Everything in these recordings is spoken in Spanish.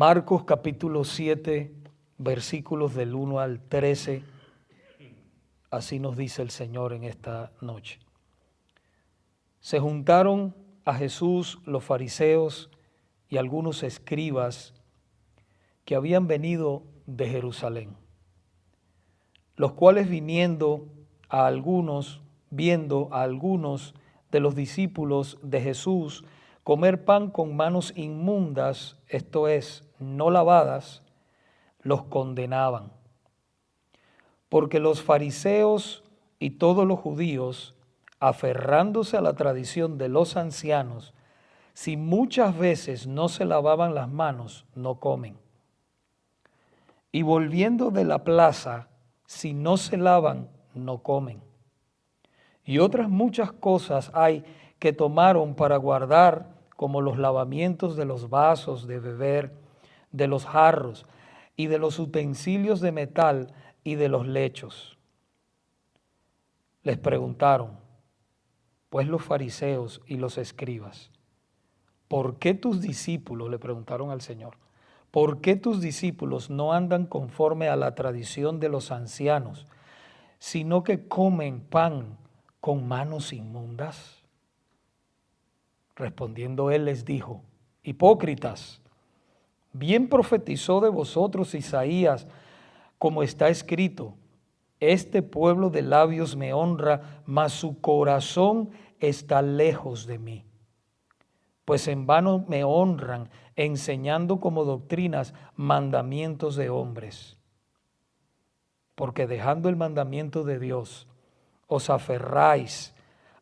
Marcos capítulo 7, versículos del 1 al 13, así nos dice el Señor en esta noche. Se juntaron a Jesús los fariseos y algunos escribas que habían venido de Jerusalén, los cuales viendo a algunos de los discípulos de Jesús comer pan con manos inmundas, esto es, no lavadas, los condenaban. Porque los fariseos y todos los judíos, aferrándose a la tradición de los ancianos, si muchas veces no se lavaban las manos, no comen. Y volviendo de la plaza, si no se lavan, no comen. Y otras muchas cosas hay que tomaron para guardar, como los lavamientos de los vasos de beber, de los jarros y de los utensilios de metal y de los lechos. Les preguntaron, pues los fariseos y los escribas, ¿por qué tus discípulos, le preguntaron al Señor, por qué tus discípulos no andan conforme a la tradición de los ancianos, sino que comen pan con manos inmundas? Respondiendo él les dijo, hipócritas, bien profetizó de vosotros Isaías, como está escrito, este pueblo de labios me honra, mas su corazón está lejos de mí. Pues en vano me honran, enseñando como doctrinas mandamientos de hombres. Porque dejando el mandamiento de Dios, os aferráis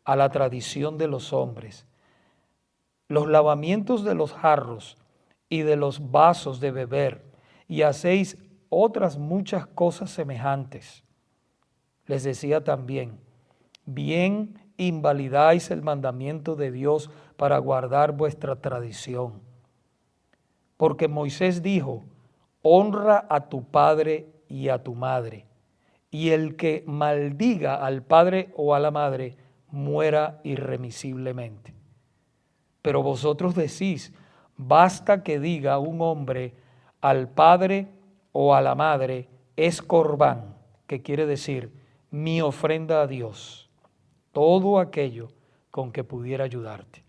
a la tradición de los hombres. Los lavamientos de los jarros y de los vasos de beber, y hacéis otras muchas cosas semejantes. Les decía también, bien invalidáis el mandamiento de Dios para guardar vuestra tradición. Porque Moisés dijo, honra a tu padre y a tu madre, y el que maldiga al padre o a la madre muera irremisiblemente. Pero vosotros decís, basta que diga un hombre al padre o a la madre, es corbán, que quiere decir mi ofrenda a Dios, todo aquello con que pudiera ayudarte.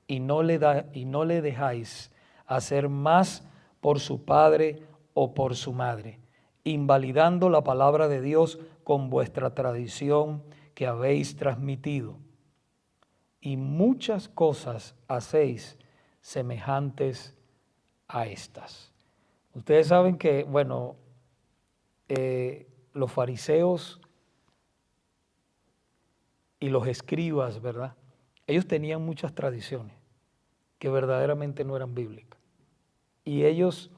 Y no le dejáis hacer más por su padre o por su madre, invalidando la palabra de Dios con vuestra tradición que habéis transmitido. Y muchas cosas hacéis semejantes a estas. Ustedes saben que, los fariseos y los escribas, ¿verdad? Ellos tenían muchas tradiciones que verdaderamente no eran bíblicas. Y ellos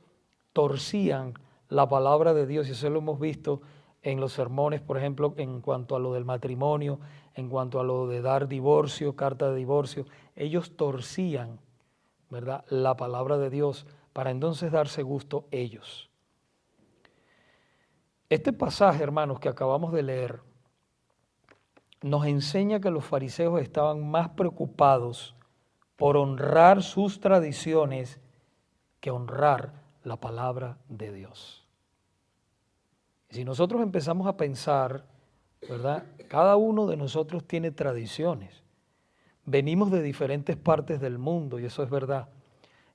torcían la palabra de Dios, y eso lo hemos visto en los sermones, por ejemplo, en cuanto a lo del matrimonio, en cuanto a lo de dar divorcio, carta de divorcio. Ellos torcían, ¿verdad?, la palabra de Dios para entonces darse gusto ellos. Este pasaje, hermanos, que acabamos de leer, nos enseña que los fariseos estaban más preocupados por honrar sus tradiciones que honrar la palabra de Dios. Y si nosotros empezamos a pensar, ¿verdad? Cada uno de nosotros tiene tradiciones. Venimos de diferentes partes del mundo y eso es verdad.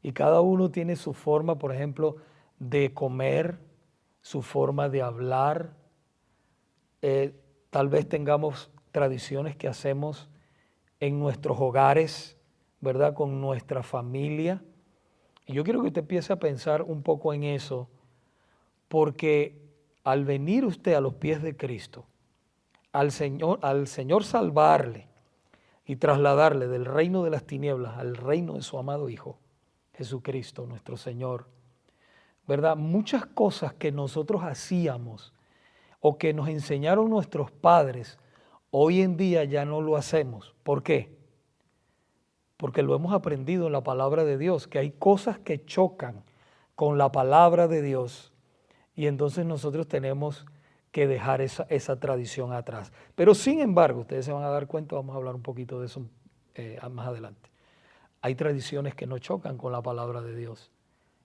Y cada uno tiene su forma, por ejemplo, de comer, su forma de hablar. Tal vez tengamos tradiciones que hacemos en nuestros hogares, ¿verdad? Con nuestra familia. Y yo quiero que usted empiece a pensar un poco en eso, porque al venir usted a los pies de Cristo, al Señor salvarle y trasladarle del reino de las tinieblas al reino de su amado Hijo, Jesucristo, nuestro Señor, ¿verdad? Muchas cosas que nosotros hacíamos o que nos enseñaron nuestros padres, hoy en día ya no lo hacemos. ¿Por qué? Porque lo hemos aprendido en la palabra de Dios, que hay cosas que chocan con la palabra de Dios y entonces nosotros tenemos que dejar esa tradición atrás. Pero sin embargo, ustedes se van a dar cuenta, vamos a hablar un poquito de eso más adelante. Hay tradiciones que no chocan con la palabra de Dios.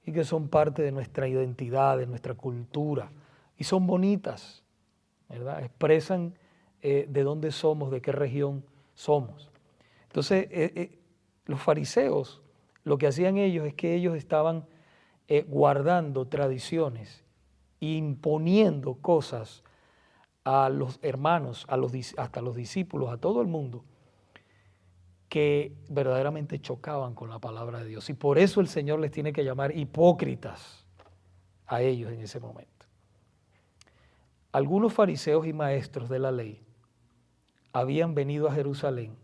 y que son parte de nuestra identidad, de nuestra cultura, y son bonitas, ¿verdad? Expresan de dónde somos, de qué región somos. Entonces, los fariseos, lo que hacían ellos es que ellos estaban guardando tradiciones, imponiendo cosas a los hermanos, hasta los discípulos, a todo el mundo, que verdaderamente chocaban con la palabra de Dios. Y por eso el Señor les tiene que llamar hipócritas a ellos en ese momento. Algunos fariseos y maestros de la ley habían venido a Jerusalén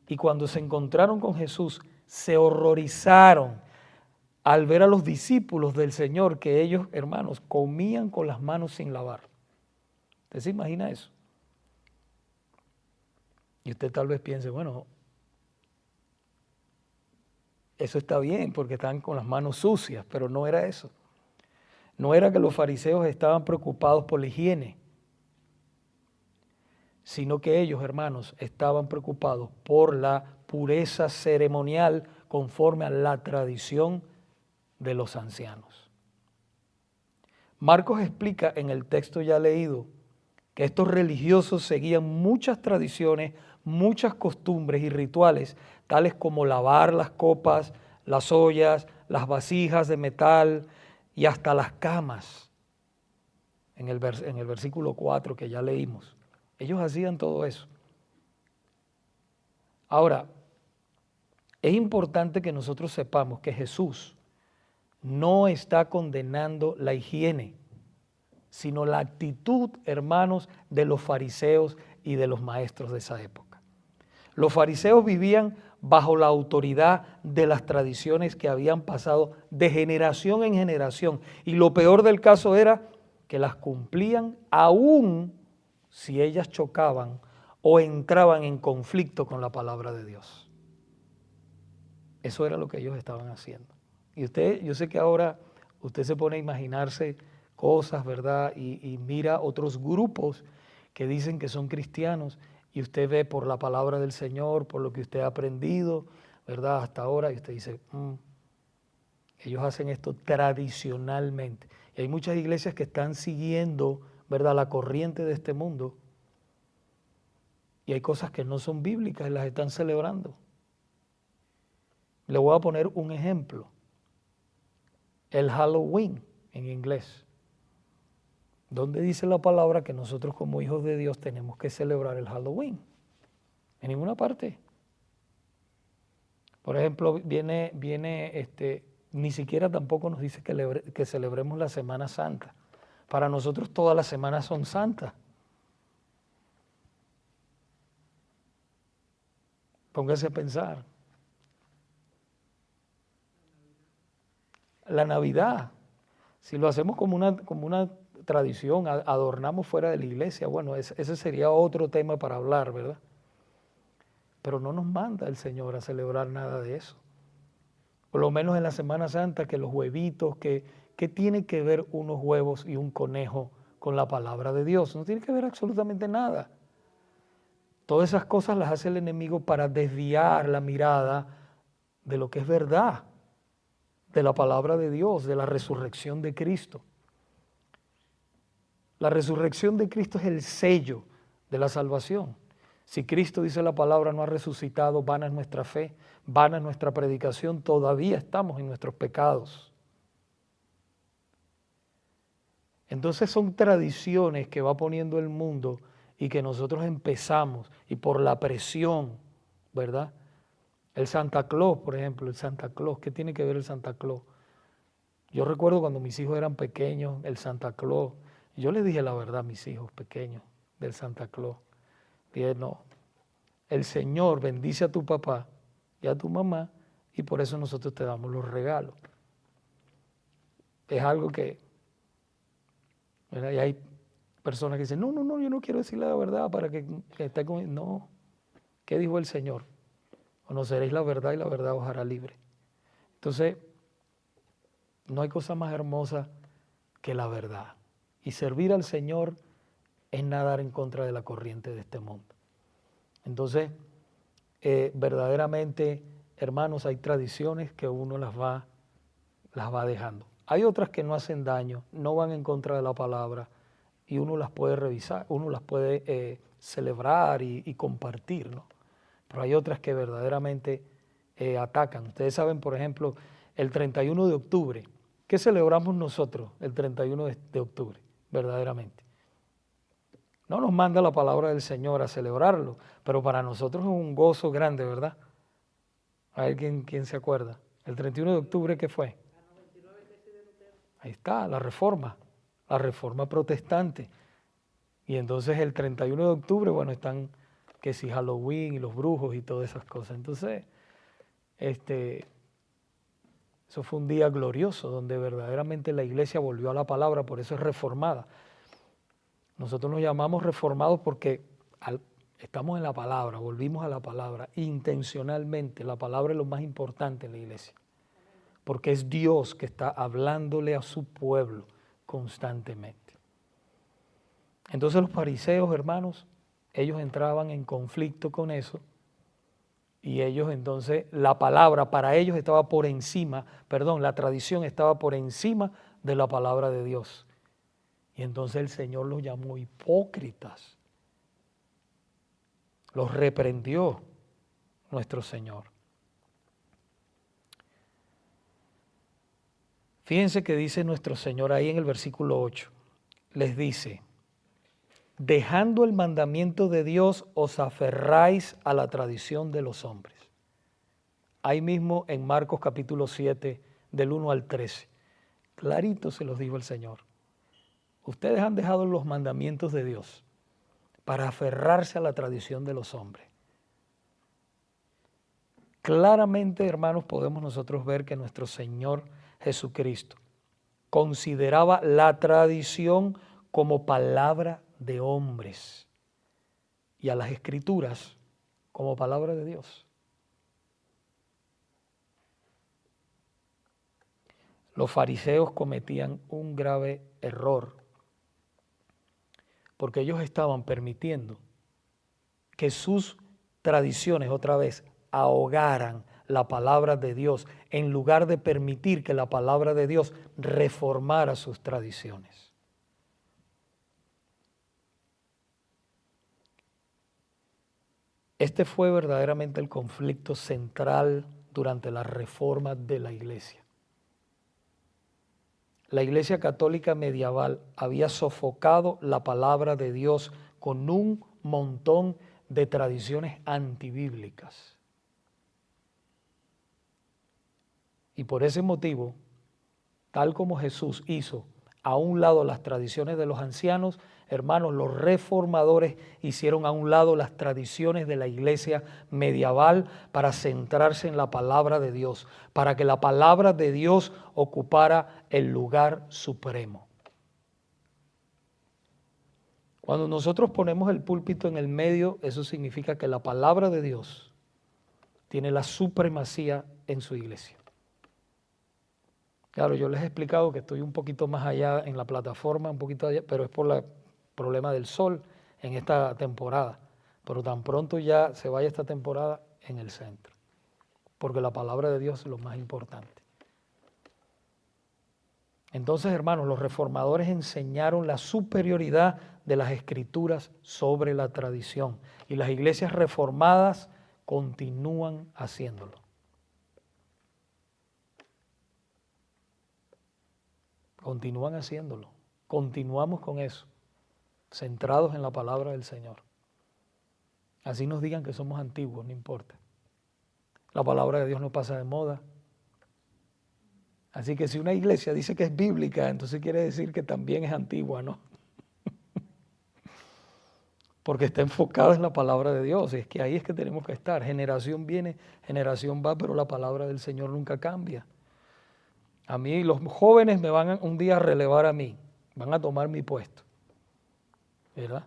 y cuando se encontraron con Jesús se horrorizaron al ver a los discípulos del Señor que ellos, hermanos, comían con las manos sin lavar. ¿Usted se imagina eso? Y usted tal vez piense, bueno, eso está bien porque están con las manos sucias, pero no era eso. No era que los fariseos estaban preocupados por la higiene, sino que ellos, hermanos, estaban preocupados por la pureza ceremonial conforme a la tradición de los ancianos. Marcos explica en el texto ya leído que estos religiosos seguían muchas tradiciones, muchas costumbres y rituales, tales como lavar las copas, las ollas, las vasijas de metal y hasta las camas, en el versículo 4 que ya leímos. Ellos hacían todo eso. Ahora, es importante que nosotros sepamos que Jesús no está condenando la higiene, sino la actitud, hermanos, de los fariseos y de los maestros de esa época. Los fariseos vivían bajo la autoridad de las tradiciones que habían pasado de generación en generación, y lo peor del caso era que las cumplían aún si ellas chocaban o entraban en conflicto con la palabra de Dios. Eso era lo que ellos estaban haciendo. Y usted, yo sé que ahora usted se pone a imaginarse cosas, ¿verdad? Y mira otros grupos que dicen que son cristianos y usted ve por la palabra del Señor, por lo que usted ha aprendido, ¿verdad? Hasta ahora, y usted dice, ellos hacen esto tradicionalmente. Y hay muchas iglesias que están siguiendo, ¿verdad?, la corriente de este mundo. Y hay cosas que no son bíblicas y las están celebrando. Le voy a poner un ejemplo. El Halloween en inglés. ¿Dónde dice la palabra que nosotros como hijos de Dios tenemos que celebrar el Halloween? En ninguna parte. Por ejemplo, ni siquiera tampoco nos dice que celebremos la Semana Santa. Para nosotros todas las semanas son santas. Póngase a pensar. La Navidad, si lo hacemos como una tradición, adornamos fuera de la iglesia, bueno, ese sería otro tema para hablar, ¿verdad? Pero no nos manda el Señor a celebrar nada de eso. Por lo menos en la Semana Santa, que los huevitos, ¿qué tiene que ver unos huevos y un conejo con la palabra de Dios? No tiene que ver absolutamente nada. Todas esas cosas las hace el enemigo para desviar la mirada de lo que es verdad, de la palabra de Dios, de la resurrección de Cristo. La resurrección de Cristo es el sello de la salvación. Si Cristo, dice la palabra, no ha resucitado, vana es nuestra fe, vana es nuestra predicación, todavía estamos en nuestros pecados. Entonces son tradiciones que va poniendo el mundo y que nosotros empezamos, y por la presión, ¿verdad? El Santa Claus, por ejemplo, el Santa Claus, ¿qué tiene que ver el Santa Claus? Yo recuerdo cuando mis hijos eran pequeños, el Santa Claus, yo les dije la verdad a mis hijos pequeños del Santa Claus. Dije, no, el Señor bendice a tu papá y a tu mamá y por eso nosotros te damos los regalos. Es algo que, ¿verdad? Y hay personas que dicen, no, yo no quiero decir la verdad para que esté con... No, ¿qué dijo el Señor? Conoceréis la verdad y la verdad os hará libre. Entonces, no hay cosa más hermosa que la verdad. Y servir al Señor es nadar en contra de la corriente de este mundo. Entonces, verdaderamente, hermanos, hay tradiciones que uno las va las va dejando. Hay otras que no hacen daño, no van en contra de la palabra y uno las puede revisar, uno las puede celebrar y compartir, ¿no? Pero hay otras que verdaderamente atacan. Ustedes saben, por ejemplo, el 31 de octubre. ¿Qué celebramos nosotros el 31 de octubre, verdaderamente? No nos manda la palabra del Señor a celebrarlo, pero para nosotros es un gozo grande, ¿verdad? A ver quién se acuerda. El 31 de octubre, ¿qué fue? Ahí está, la reforma protestante. Y entonces el 31 de octubre, bueno, están que si Halloween y los brujos y todas esas cosas. Entonces, eso fue un día glorioso donde verdaderamente la iglesia volvió a la palabra, por eso es reformada. Nosotros nos llamamos reformados porque estamos en la palabra, volvimos a la palabra intencionalmente. La palabra es lo más importante en la iglesia, porque es Dios que está hablándole a su pueblo constantemente. Entonces los fariseos, hermanos, ellos entraban en conflicto con eso y ellos entonces, la palabra para ellos estaba por encima, la tradición estaba por encima de la palabra de Dios. Y entonces el Señor los llamó hipócritas. Los reprendió nuestro Señor. Fíjense que dice nuestro Señor ahí en el versículo 8. Les dice, dejando el mandamiento de Dios, os aferráis a la tradición de los hombres. Ahí mismo en Marcos capítulo 7, del 1 al 13. Clarito se los dijo el Señor. Ustedes han dejado los mandamientos de Dios para aferrarse a la tradición de los hombres. Claramente, hermanos, podemos nosotros ver que nuestro Señor Jesucristo consideraba la tradición como palabra de hombres y a las Escrituras como palabra de Dios. Los fariseos cometían un grave error porque ellos estaban permitiendo que sus tradiciones otra vez ahogaran la palabra de Dios en lugar de permitir que la palabra de Dios reformara sus tradiciones. Este fue verdaderamente el conflicto central durante la reforma de la iglesia. La iglesia católica medieval había sofocado la palabra de Dios con un montón de tradiciones antibíblicas. Y por ese motivo, tal como Jesús hizo a un lado las tradiciones de los ancianos, hermanos, los reformadores hicieron a un lado las tradiciones de la iglesia medieval para centrarse en la palabra de Dios, para que la palabra de Dios ocupara el lugar supremo. Cuando nosotros ponemos el púlpito en el medio, eso significa que la palabra de Dios tiene la supremacía en su iglesia. Claro, yo les he explicado que estoy un poquito más allá en la plataforma, un poquito allá, pero es por el problema del sol en esta temporada. Pero tan pronto ya se vaya esta temporada en el centro, porque la palabra de Dios es lo más importante. Entonces, hermanos, los reformadores enseñaron la superioridad de las Escrituras sobre la tradición y las iglesias reformadas continúan haciéndolo. Continúan haciéndolo. Continuamos con eso, centrados en la palabra del Señor. Así nos digan que somos antiguos, no importa. La palabra de Dios no pasa de moda. Así que si una iglesia dice que es bíblica, entonces quiere decir que también es antigua, ¿no? Porque está enfocada en la palabra de Dios. Y es que ahí es que tenemos que estar. Generación viene, generación va, pero la palabra del Señor nunca cambia. A mí, los jóvenes me van un día a relevar a mí, van a tomar mi puesto, ¿verdad?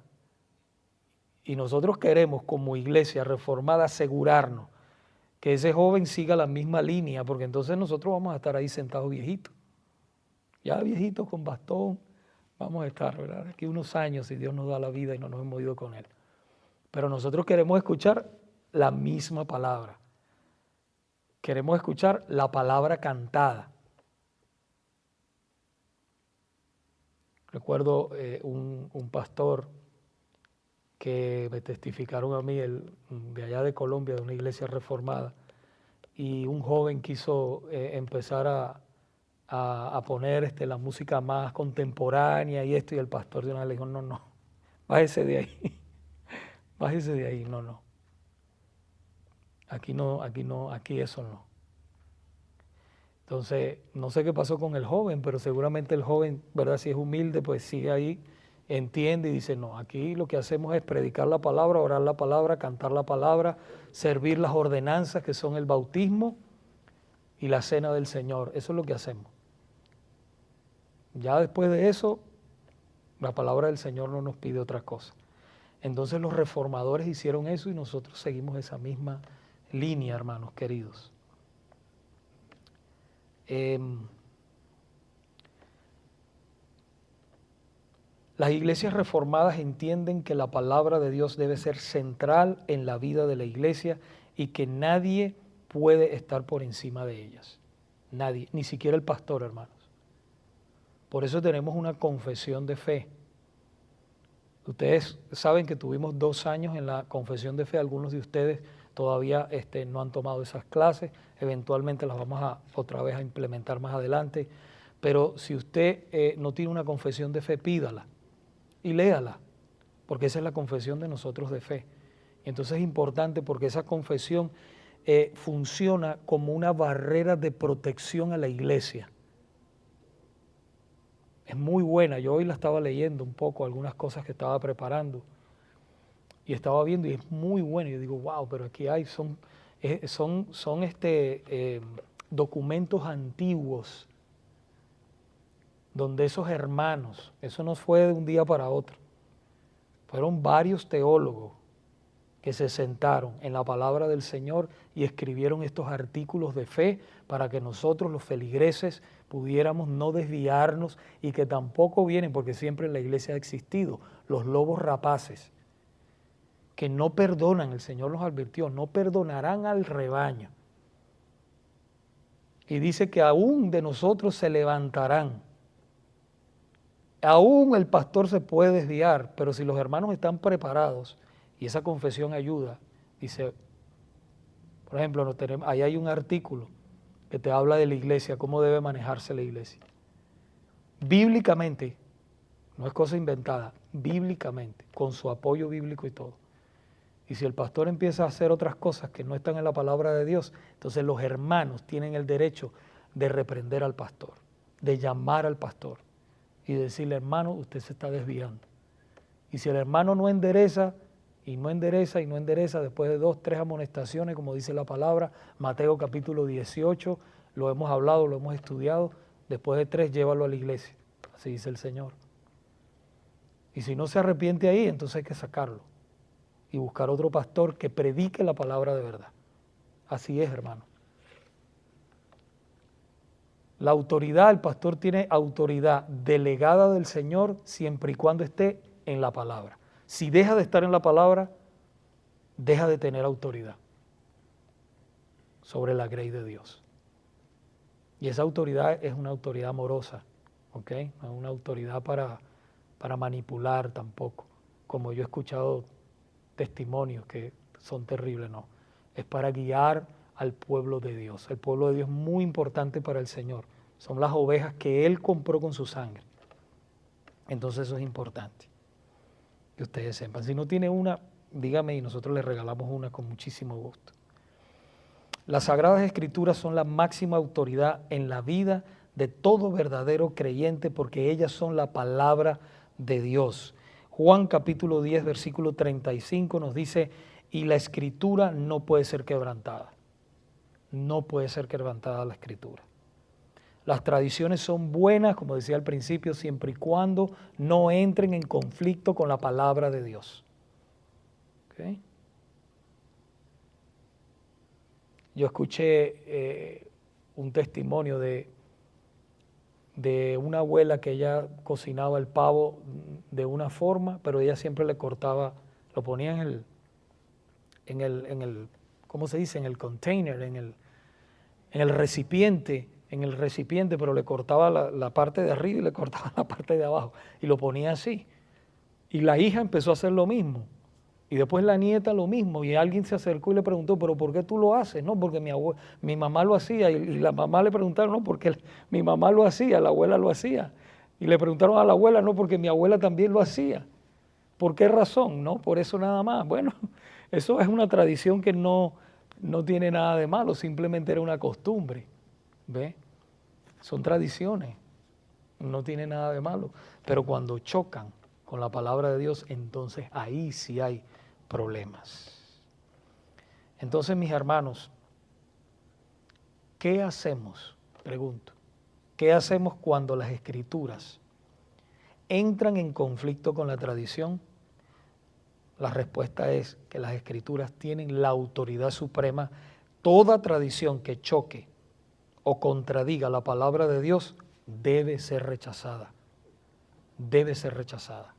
Y nosotros queremos como iglesia reformada asegurarnos que ese joven siga la misma línea, porque entonces nosotros vamos a estar ahí sentados viejitos. Ya viejitos con bastón, vamos a estar, ¿verdad? Aquí unos años si Dios nos da la vida y no nos hemos ido con Él. Pero nosotros queremos escuchar la misma palabra. Queremos escuchar la palabra cantada. Recuerdo un pastor que me testificaron a mí, de allá de Colombia, de una iglesia reformada, y un joven quiso empezar a poner la música más contemporánea y esto, y el pastor de una vez le dijo, no, no, bájese de ahí, bájese de ahí, no, no, aquí no, aquí no, aquí eso no. Entonces, no sé qué pasó con el joven, pero seguramente el joven, ¿verdad? Si es humilde, pues sigue ahí, entiende y dice, no, aquí lo que hacemos es predicar la palabra, orar la palabra, cantar la palabra, servir las ordenanzas que son el bautismo y la cena del Señor. Eso es lo que hacemos. Ya después de eso, la palabra del Señor no nos pide otra cosa. Entonces los reformadores hicieron eso y nosotros seguimos esa misma línea, hermanos queridos. Las iglesias reformadas entienden que la palabra de Dios debe ser central en la vida de la iglesia y que nadie puede estar por encima de ellas. Nadie, ni siquiera el pastor, hermanos. Por eso tenemos una confesión de fe. Ustedes saben que tuvimos 2 años en la confesión de fe. Algunos de ustedes todavía no han tomado esas clases. Eventualmente las vamos a otra vez a implementar más adelante. Pero si usted no tiene una confesión de fe, pídala y léala, porque esa es la confesión de nosotros de fe. Entonces es importante porque esa confesión funciona como una barrera de protección a la iglesia. Es muy buena. Yo hoy la estaba leyendo un poco, algunas cosas que estaba preparando y estaba viendo y es muy buena. Y yo digo, wow, pero aquí hay, son documentos antiguos donde esos hermanos, eso no fue de un día para otro, fueron varios teólogos que se sentaron en la palabra del Señor y escribieron estos artículos de fe para que nosotros los feligreses pudiéramos no desviarnos y que tampoco vienen, porque siempre en la iglesia ha existido, los lobos rapaces, que no perdonan, el Señor nos advirtió, no perdonarán al rebaño. Y dice que aún de nosotros se levantarán. Aún el pastor se puede desviar, pero si los hermanos están preparados y esa confesión ayuda, dice, por ejemplo, ahí hay un artículo que te habla de la iglesia, cómo debe manejarse la iglesia. Bíblicamente, no es cosa inventada, bíblicamente, con su apoyo bíblico y todo. Y si el pastor empieza a hacer otras cosas que no están en la palabra de Dios, entonces los hermanos tienen el derecho de reprender al pastor, de llamar al pastor y decirle, hermano, usted se está desviando. Y si el hermano no endereza, y no endereza, y no endereza, después de 2, 3 amonestaciones, como dice la palabra, Mateo capítulo 18, lo hemos hablado, lo hemos estudiado, después de 3, llévalo a la iglesia, así dice el Señor. Y si no se arrepiente ahí, entonces hay que sacarlo y buscar otro pastor que predique la palabra de verdad. Así es, hermano. La autoridad, el pastor tiene autoridad delegada del Señor siempre y cuando esté en la palabra. Si deja de estar en la palabra, deja de tener autoridad sobre la grey de Dios. Y esa autoridad es una autoridad amorosa, ¿ok? No es una autoridad para manipular tampoco, como yo he escuchado testimonios que son terribles, no. Es para guiar al pueblo de Dios. El pueblo de Dios es muy importante para el Señor. Son las ovejas que Él compró con su sangre. Entonces eso es importante, que ustedes sepan. Si no tiene una, dígame y nosotros le regalamos una con muchísimo gusto. Las Sagradas Escrituras son la máxima autoridad en la vida de todo verdadero creyente porque ellas son la palabra de Dios. Juan capítulo 10, versículo 35 nos dice, y la Escritura no puede ser quebrantada. No puede ser quebrantada la Escritura. Las tradiciones son buenas, como decía al principio, siempre y cuando no entren en conflicto con la palabra de Dios. ¿Okay? Yo escuché un testimonio de una abuela que ella cocinaba el pavo de una forma, pero ella siempre le cortaba, lo ponía en el ¿cómo se dice? En el container, en el recipiente, en el recipiente, pero le cortaba la parte de arriba y le cortaba la parte de abajo y lo ponía así. Y la hija empezó a hacer lo mismo. Y después la nieta lo mismo. Y alguien se acercó y le preguntó, ¿pero por qué tú lo haces? No, porque mi mamá lo hacía. Y la mamá le preguntaron, no, porque mi mamá lo hacía, la abuela lo hacía. Y le preguntaron a la abuela, no, porque mi abuela también lo hacía. ¿Por qué razón? No, por eso nada más. Bueno, eso es una tradición que no tiene nada de malo, simplemente era una costumbre. ¿Ve? Son tradiciones, no tiene nada de malo. Pero cuando chocan con la palabra de Dios, entonces ahí sí hay problemas. Entonces, mis hermanos, ¿qué hacemos? Pregunto. ¿Qué hacemos cuando las Escrituras entran en conflicto con la tradición? La respuesta es que las Escrituras tienen la autoridad suprema. Toda tradición que choque o contradiga la palabra de Dios debe ser rechazada. Debe ser rechazada.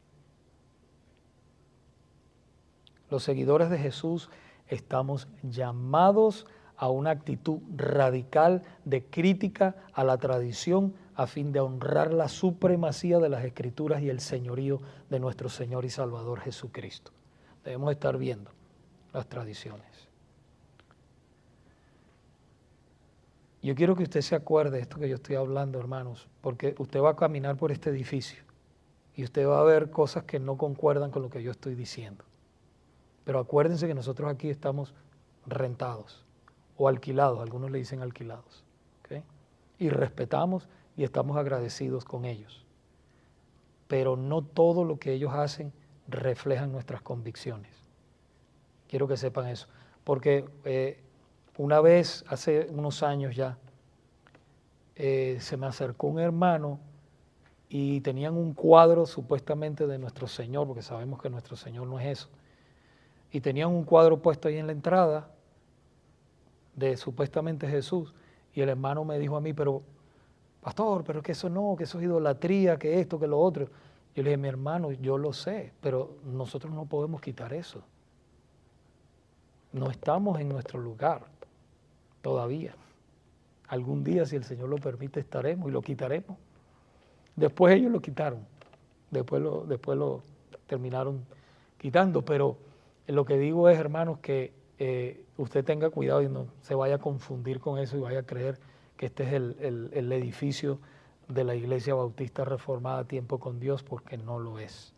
Los seguidores de Jesús estamos llamados a una actitud radical de crítica a la tradición a fin de honrar la supremacía de las Escrituras y el señorío de nuestro Señor y Salvador Jesucristo. Debemos estar viendo las tradiciones. Yo quiero que usted se acuerde de esto que yo estoy hablando, hermanos, porque usted va a caminar por este edificio y usted va a ver cosas que no concuerdan con lo que yo estoy diciendo. Pero acuérdense que nosotros aquí estamos rentados o alquilados, algunos le dicen alquilados, ¿okay? Y respetamos y estamos agradecidos con ellos. Pero no todo lo que ellos hacen reflejan nuestras convicciones. Quiero que sepan eso, porque una vez, hace unos años ya, se me acercó un hermano y tenían un cuadro supuestamente de nuestro Señor, porque sabemos que nuestro Señor no es eso. Y tenían un cuadro puesto ahí en la entrada de supuestamente Jesús. Y el hermano me dijo a mí, pero pastor, pero que eso no, que eso es idolatría, que esto, que lo otro. Yo le dije, mi hermano, yo lo sé, pero nosotros no podemos quitar eso. No estamos en nuestro lugar todavía. Algún día, si el Señor lo permite, estaremos y lo quitaremos. Después ellos lo quitaron, después lo terminaron quitando, pero lo que digo es, hermanos, que usted tenga cuidado y no se vaya a confundir con eso y vaya a creer que este es el edificio de la Iglesia Bautista Reformada Tiempo con Dios, porque no lo es,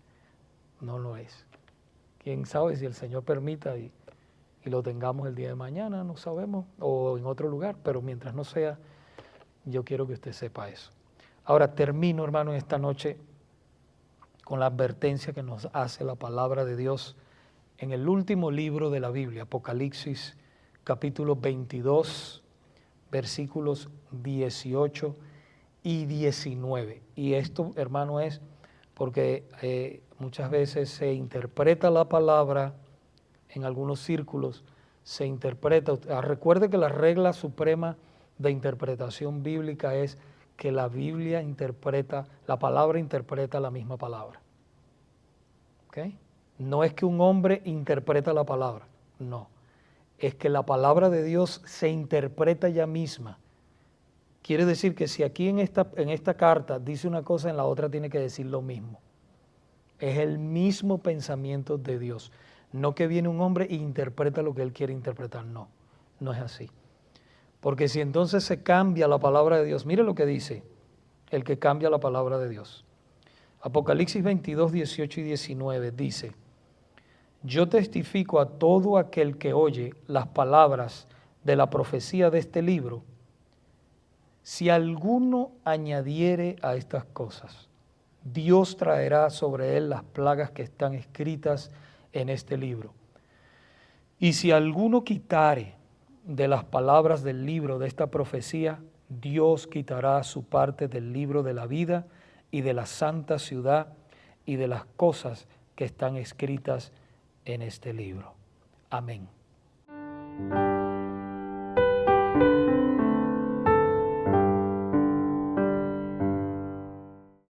no lo es. Quién sabe si el Señor permita y lo tengamos el día de mañana, no sabemos, o en otro lugar, pero mientras no sea, yo quiero que usted sepa eso. Ahora termino, hermano, en esta noche con la advertencia que nos hace la palabra de Dios en el último libro de la Biblia, Apocalipsis, capítulo 22, versículos 18 y 19. Y esto, hermano, es porque muchas veces se interpreta la palabra en algunos círculos, se interpreta. Recuerde que la regla suprema de interpretación bíblica es que la Biblia interpreta, la palabra interpreta la misma palabra. ¿Okay? No es que un hombre interpreta la palabra, no. Es que la palabra de Dios se interpreta ella misma. Quiere decir que si aquí en esta carta dice una cosa, en la otra tiene que decir lo mismo. Es el mismo pensamiento de Dios. No que viene un hombre e interpreta lo que él quiere interpretar, no. No es así. Porque si entonces se cambia la palabra de Dios, mire lo que dice el que cambia la palabra de Dios. Apocalipsis 22, 18 y 19 dice: yo testifico a todo aquel que oye las palabras de la profecía de este libro, si alguno añadiere a estas cosas, Dios traerá sobre él las plagas que están escritas en este libro. Y si alguno quitare de las palabras del libro de esta profecía, Dios quitará su parte del libro de la vida y de la santa ciudad y de las cosas que están escritas en este libro. Amén.